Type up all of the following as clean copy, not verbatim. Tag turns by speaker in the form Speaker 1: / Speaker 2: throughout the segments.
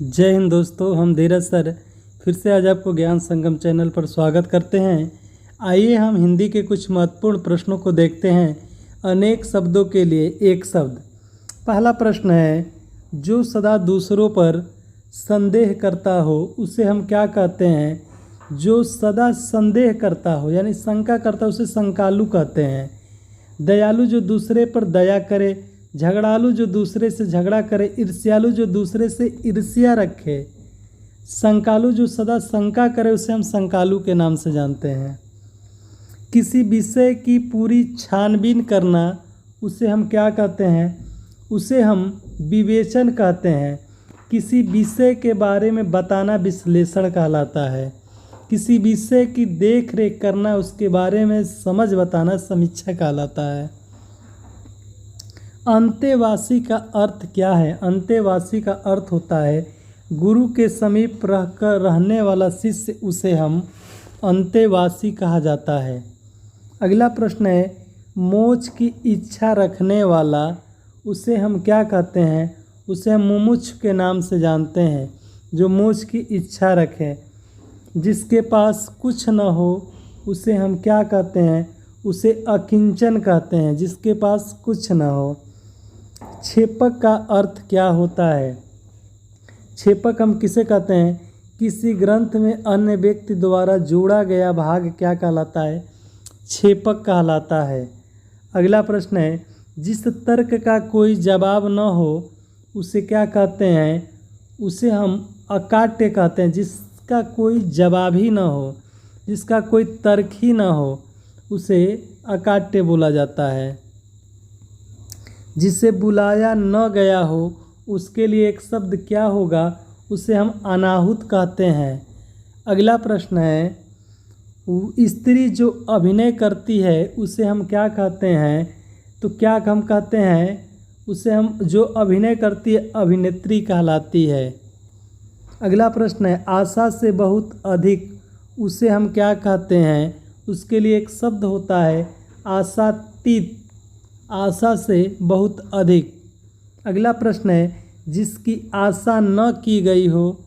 Speaker 1: जय हिंद दोस्तों, हम धीरज सर फिर से आज आपको ज्ञान संगम चैनल पर स्वागत करते हैं। आइए हम हिंदी के कुछ महत्वपूर्ण प्रश्नों को देखते हैं। अनेक शब्दों के लिए एक शब्द। पहला प्रश्न है, जो सदा दूसरों पर संदेह करता हो उसे हम क्या कहते हैं? जो सदा संदेह करता हो यानी शंका करता है उसे शंकालु कहते हैं। दयालु जो दूसरे पर दया करे, झगड़ालू जो दूसरे से झगड़ा करे, ईर्ष्यालु जो दूसरे से ईर्ष्या रखे, शंकालु जो सदा शंका करे उसे हम शंकालु के नाम से जानते हैं। किसी विषय की पूरी छानबीन करना उसे हम क्या कहते हैं? उसे हम विवेचन कहते हैं। किसी विषय के बारे में बताना विश्लेषण कहलाता है। किसी विषय की देख रेख करना, उसके बारे में समझ बताना समीक्षा कहलाता है। अंतेवासी का अर्थ क्या है? अंतेवासी का अर्थ होता है गुरु के समीप रहने वाला शिष्य, उसे हम अंतेवासी कहा जाता है। अगला प्रश्न है, मोक्ष की इच्छा रखने वाला उसे हम क्या कहते हैं? उसे हम मुमुक्षु के नाम से जानते हैं, जो मोक्ष की इच्छा रखे। जिसके पास कुछ न हो उसे हम क्या कहते हैं? उसे अकिंचन कहते हैं, जिसके पास कुछ न हो। छेपक का अर्थ क्या होता है? छेपक हम किसे कहते हैं? किसी ग्रंथ में अन्य व्यक्ति द्वारा जोड़ा गया भाग क्या कहलाता है? छेपक कहलाता है। अगला प्रश्न है, जिस तर्क का कोई जवाब न हो उसे क्या कहते हैं? उसे हम अकाट्य कहते हैं। जिसका कोई जवाब ही न हो, जिसका कोई तर्क ही न हो, उसे अकाट्य बोला जाता है। जिसे बुलाया न गया हो उसके लिए एक शब्द क्या होगा? उसे हम अनाहुत कहते हैं। अगला प्रश्न है, स्त्री जो अभिनय करती है उसे हम क्या कहते हैं? तो क्या हम कहते हैं? उसे हम जो अभिनय करती है अभिनेत्री कहलाती है। अगला प्रश्न है, आशा से बहुत अधिक उसे हम क्या कहते हैं? उसके लिए एक शब्द होता है आशातीत। आशा से बहुत अधिक। अगला प्रश्न है, जिसकी आशा न की गई हो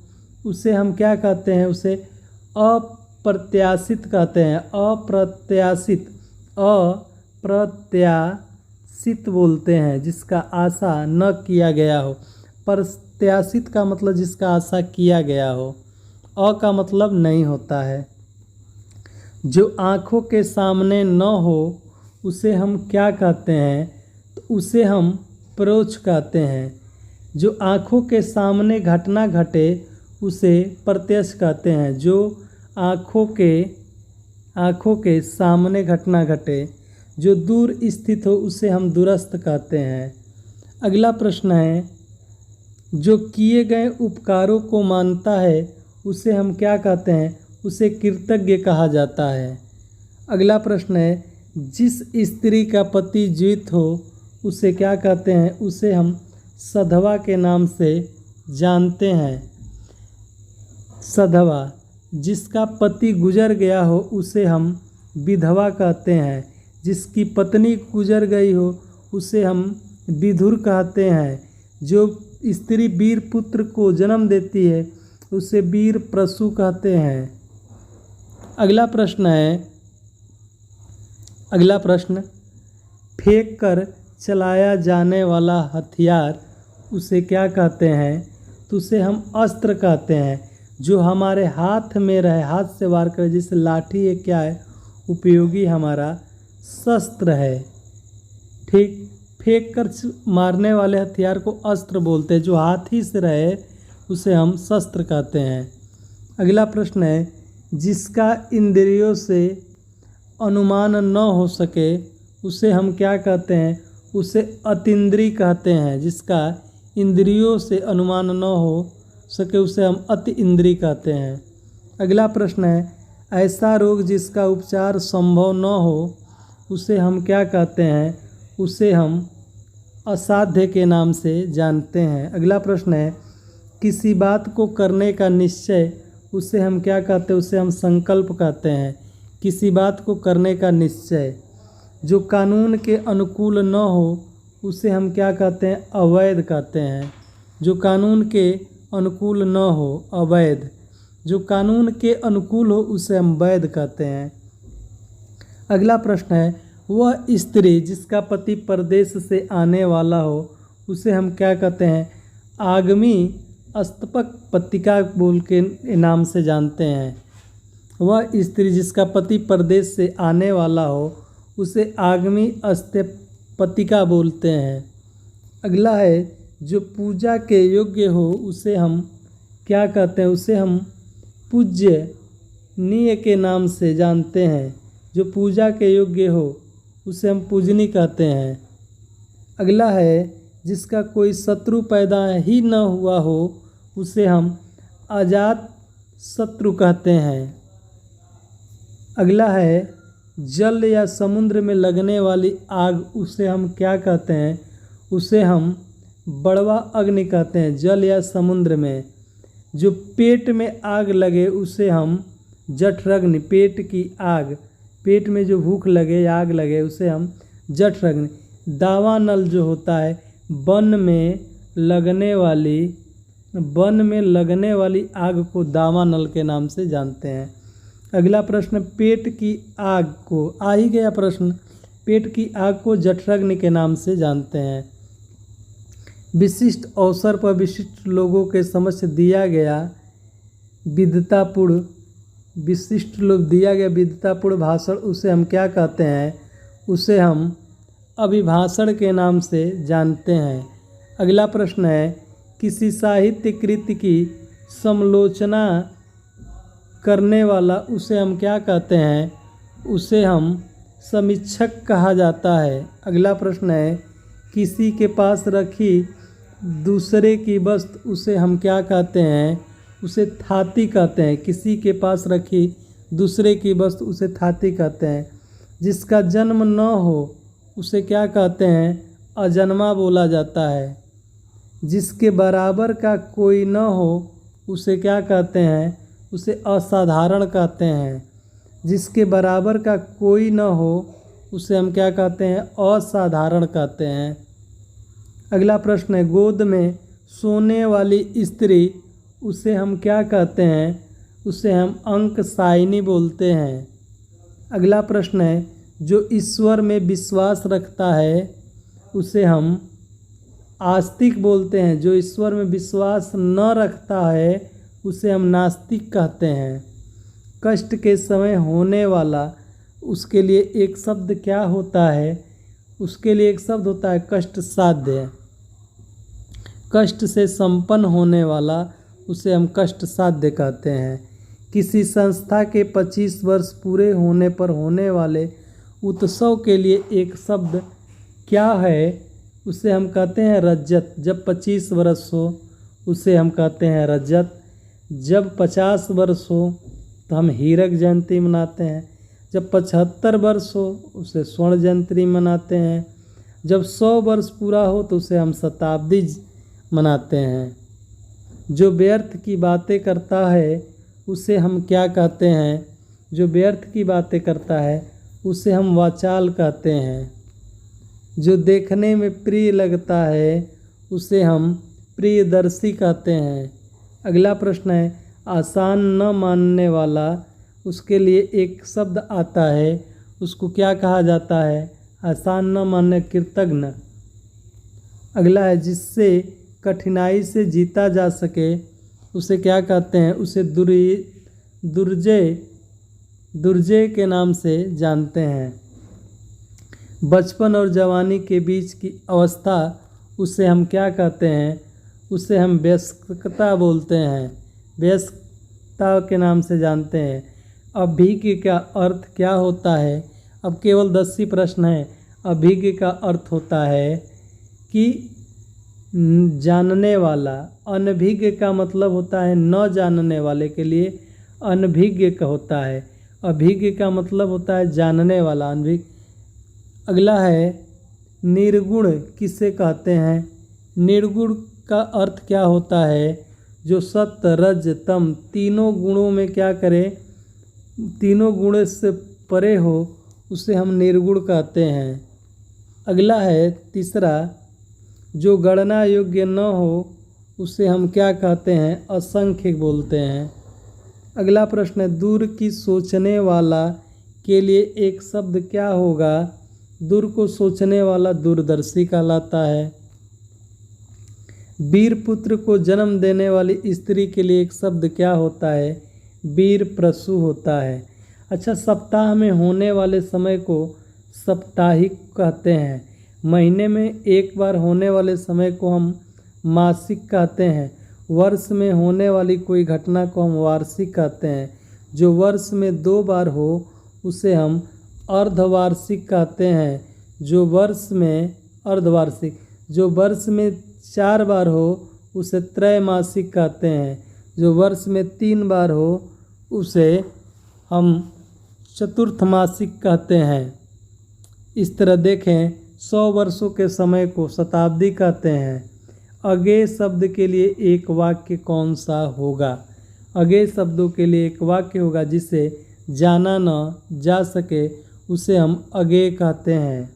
Speaker 1: उसे हम क्या कहते हैं? उसे अप्रत्याशित कहते हैं। अप्रत्याशित बोलते हैं जिसका आशा न किया गया हो। प्रत्याशित का मतलब जिसका आशा किया गया हो। अ का मतलब नहीं होता है। जो आँखों के सामने न हो उसे हम क्या कहते हैं? तो उसे हम परोक्ष कहते हैं। जो आँखों के सामने घटना घटे उसे प्रत्यक्ष कहते हैं। जो आँखों के सामने घटना घटे, जो दूर स्थित हो उसे हम दूरस्थ कहते हैं। अगला प्रश्न है, जो किए गए उपकारों को मानता है उसे हम क्या कहते हैं? उसे कृतज्ञ कहा जाता है। अगला प्रश्न है, जिस स्त्री का पति जीवित हो उसे क्या कहते हैं? उसे हम सधवा के नाम से जानते हैं। सधवा। जिसका पति गुजर गया हो उसे हम विधवा कहते हैं। जिसकी पत्नी गुजर गई हो उसे हम विधुर कहते हैं। जो स्त्री वीर पुत्र को जन्म देती है उसे वीर प्रसू कहते हैं। अगला प्रश्न, फेंक कर चलाया जाने वाला हथियार उसे क्या कहते हैं? तो उसे हम अस्त्र कहते हैं। जो हमारे हाथ में रहे, हाथ से वार करे, जैसे लाठी है, क्या है? उपयोगी हमारा शस्त्र है। ठीक, फेंक कर मारने वाले हथियार को अस्त्र बोलते हैं। जो हाथी से रहे उसे हम शस्त्र कहते हैं। अगला प्रश्न है, जिसका इंद्रियों से अनुमान न हो सके उसे हम क्या कहते हैं? उसे अतीन्द्रिय कहते हैं। जिसका इंद्रियों से अनुमान न हो सके उसे हम अति इंद्रिय कहते हैं। अगला प्रश्न है, ऐसा रोग जिसका उपचार संभव न हो उसे हम क्या कहते हैं? उसे हम असाध्य के नाम से जानते हैं। अगला प्रश्न है, किसी बात को करने का निश्चय उसे हम क्या कहते हैं? उसे हम संकल्प कहते हैं। किसी बात को करने का निश्चय। जो कानून के अनुकूल न हो उसे हम क्या कहते हैं? अवैध कहते हैं। जो कानून के अनुकूल न हो, अवैध। जो कानून के अनुकूल हो उसे हम वैध कहते हैं। अगला प्रश्न है, वह स्त्री जिसका पति परदेश से आने वाला हो उसे हम क्या कहते हैं? आगमी अस्तपक पत्रिका बोल के नाम से जानते हैं। वह स्त्री जिसका पति परदेश से आने वाला हो उसे आगमी अस्तपतिका बोलते हैं। अगला है, जो पूजा के योग्य हो उसे हम क्या कहते हैं? उसे हम पूज्यनीय के नाम से जानते हैं। जो पूजा के योग्य हो उसे हम पूजनी कहते हैं। अगला है, जिसका कोई शत्रु पैदा ही न हुआ हो उसे हम अजात शत्रु कहते हैं। अगला है, जल या समुद्र में लगने वाली आग उसे हम क्या कहते हैं? उसे हम बड़वा अग्नि कहते हैं। जल या समुद्र में जो पेट में आग लगे उसे हम जठराग्नि, पेट की आग, पेट में जो भूख लगे या आग लगे उसे हम जठराग्नि। दावानल जो होता है वन में लगने वाली आग को दावानल के नाम से जानते हैं। अगला प्रश्न, पेट की आग को, आ ही गया प्रश्न, पेट की आग को जठराग्नि के नाम से जानते हैं। विशिष्ट अवसर पर विशिष्ट लोगों के समक्ष दिया गया विद्वतापूर्ण भाषण उसे हम क्या कहते हैं? उसे हम अभिभाषण के नाम से जानते हैं। अगला प्रश्न है, किसी साहित्य कृति की समालोचना करने वाला उसे हम क्या कहते हैं? उसे हम समीक्षक कहा जाता है। अगला प्रश्न है, किसी के पास रखी दूसरे की वस्तु उसे हम क्या कहते हैं? उसे थाती कहते हैं। किसी के पास रखी दूसरे की वस्तु उसे थाती कहते हैं। जिसका जन्म न हो उसे क्या कहते हैं? अजन्मा बोला जाता है। जिसके बराबर का कोई न हो उसे क्या कहते हैं? उसे असाधारण कहते हैं। जिसके बराबर का कोई न हो उसे हम क्या कहते हैं? असाधारण कहते हैं। अगला प्रश्न है, गोद में सोने वाली स्त्री उसे हम क्या कहते हैं? उसे हम अंकसायिनी बोलते हैं। अगला प्रश्न है, जो ईश्वर में विश्वास रखता है उसे हम आस्तिक बोलते हैं। जो ईश्वर में विश्वास न रखता है उसे हम नास्तिक कहते हैं। कष्ट के समय होने वाला उसके लिए एक शब्द क्या होता है? उसके लिए एक शब्द होता है कष्ट साध्य। कष्ट से संपन्न होने वाला उसे हम कष्ट साध्य कहते हैं। किसी संस्था के 25 वर्ष पूरे होने पर होने वाले उत्सव के लिए एक शब्द क्या है? उसे हम कहते हैं रजत। जब 25 वर्ष हो उसे हम कहते हैं रजत। जब 50 वर्ष हो तो हम हीरक जयंती मनाते हैं। जब 75 वर्ष हो उसे स्वर्ण जयंती मनाते हैं। जब 100 वर्ष पूरा हो तो उसे हम शताब्दी मनाते हैं। जो व्यर्थ की बातें करता है उसे हम क्या कहते हैं? जो व्यर्थ की बातें करता है उसे हम वाचाल कहते हैं। जो देखने में प्रिय लगता है उसे हम प्रियदर्शी कहते हैं। अगला प्रश्न है, आसान न मानने वाला उसके लिए एक शब्द आता है, उसको क्या कहा जाता है? आसान न मानने, कृतघ्न। अगला है, जिससे कठिनाई से जीता जा सके उसे क्या कहते हैं? उसे दुर्जय के नाम से जानते हैं। बचपन और जवानी के बीच की अवस्था उसे हम क्या कहते हैं? उसे हम वयस्कता बोलते हैं। वयस्कता के नाम से जानते हैं। अभिज्ञ का अर्थ क्या होता है? अब केवल 10 ही प्रश्न हैं। अभिज्ञ का अर्थ होता है कि जानने वाला। अनभिज्ञ का मतलब होता है न जानने वाले के लिए अनभिज्ञ का होता है। अभिज्ञ का मतलब होता है जानने वाला, अनभिज्ञ। अगला है, निर्गुण किसे कहते हैं? निर्गुण का अर्थ क्या होता है? जो सत्य, रज, तम तीनों गुणों में क्या करे? तीनों गुण से परे हो उसे हम निर्गुण कहते हैं। अगला है तीसरा, जो गणना योग्य न हो उसे हम क्या कहते हैं? असंख्य बोलते हैं। अगला प्रश्न है, दूर की सोचने वाला के लिए एक शब्द क्या होगा? दूर को सोचने वाला दूरदर्शी कहलाता है। वीर पुत्र को जन्म देने वाली स्त्री के लिए एक शब्द क्या होता है? वीर प्रसू होता है। अच्छा, सप्ताह में होने वाले समय को साप्ताहिक कहते हैं। महीने में एक बार होने वाले समय को हम मासिक कहते हैं। वर्ष में होने वाली कोई घटना को हम वार्षिक कहते हैं। जो वर्ष में 2 बार हो उसे हम अर्धवार्षिक कहते हैं। जो वर्ष में अर्धवार्षिक, जो वर्ष में 4 बार हो उसे त्रैमासिक कहते हैं। जो वर्ष में 3 बार हो उसे हम चतुर्थमासिक कहते हैं। इस तरह देखें, 100 वर्षों के समय को शताब्दी कहते हैं। अगेय शब्द के लिए एक वाक्य कौन सा होगा? अगेय शब्दों के लिए एक वाक्य होगा जिसे जाना न जा सके उसे हम अगेय कहते हैं।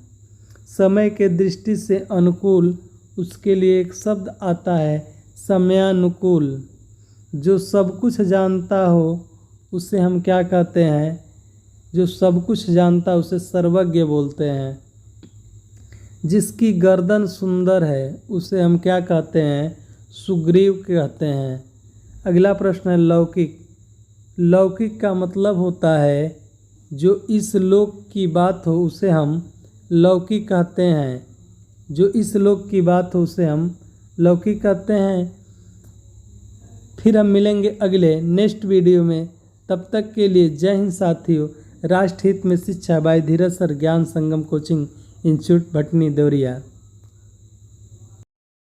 Speaker 1: समय के दृष्टि से अनुकूल, उसके लिए एक शब्द आता है समयानुकूल। जो सब कुछ जानता हो उसे हम क्या कहते हैं? जो सब कुछ जानता है उसे सर्वज्ञ बोलते हैं। जिसकी गर्दन सुंदर है उसे हम क्या कहते हैं? सुग्रीव कहते हैं। अगला प्रश्न है, लौकिक। लौकिक का मतलब होता है जो इस लोक की बात हो उसे हम लौकिक कहते हैं। जो इस लोक की बात हो उसे हम लौकिक कहते हैं। फिर हम मिलेंगे अगले नेक्स्ट वीडियो में। तब तक के लिए जय हिंद साथियों। राष्ट्र हित में शिक्षा बाय धीरज सर, ज्ञान संगम कोचिंग इंस्टीट्यूट, भटनी, देवरिया।